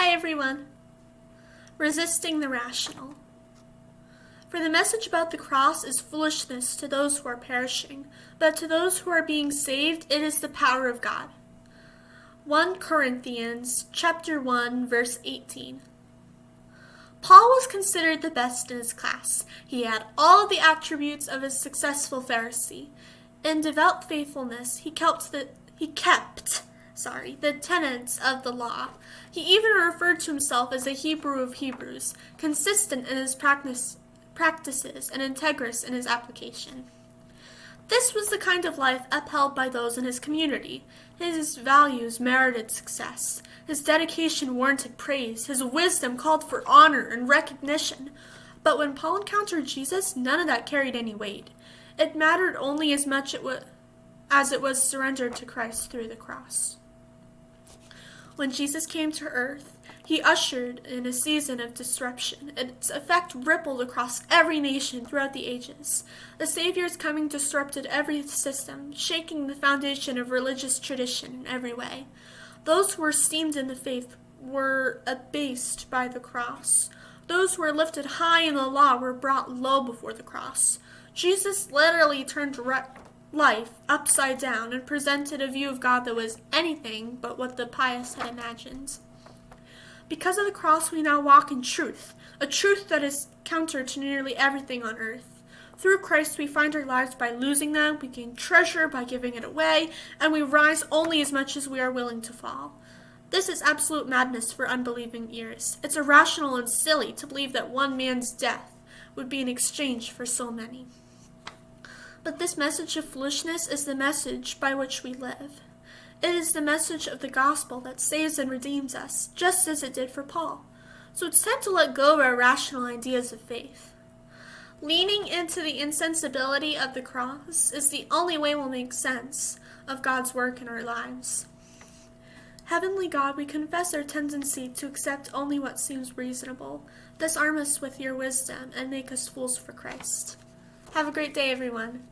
Hi everyone! Resisting the rational. For the message about the cross is foolishness to those who are perishing, but to those who are being saved it is the power of God. 1 Corinthians chapter 1 verse 18. Paul was considered the best in his class. He had all of the attributes of a successful Pharisee. In devout faithfulness, he kept the tenets of the law. He even referred to himself as a Hebrew of Hebrews, consistent in his practices and integrous in his application. This was the kind of life upheld by those in his community. His values merited success. His dedication warranted praise. His wisdom called for honor and recognition. But when Paul encountered Jesus, none of that carried any weight. It mattered only as much as it was surrendered to Christ through the cross. When Jesus came to earth, he ushered in a season of disruption. Its effect rippled across every nation throughout the ages. The Savior's coming disrupted every system, shaking the foundation of religious tradition in every way. Those who were esteemed in the faith were abased by the cross. Those who were lifted high in the law were brought low before the cross. Jesus literally turned life upside down and presented a view of God that was anything but what the pious had imagined. Because of the cross, we now walk in truth, a truth that is counter to nearly everything on earth. Through Christ, we find our lives by losing them, we gain treasure by giving it away, and we rise only as much as we are willing to fall. This is absolute madness for unbelieving ears. It's irrational and silly to believe that one man's death would be in exchange for so many. But this message of foolishness is the message by which we live. It is the message of the gospel that saves and redeems us, just as it did for Paul. So it's time to let go of our rational ideas of faith. Leaning into the insensibility of the cross is the only way we'll make sense of God's work in our lives. Heavenly God, we confess our tendency to accept only what seems reasonable. Disarm us with your wisdom and make us fools for Christ. Have a great day, everyone.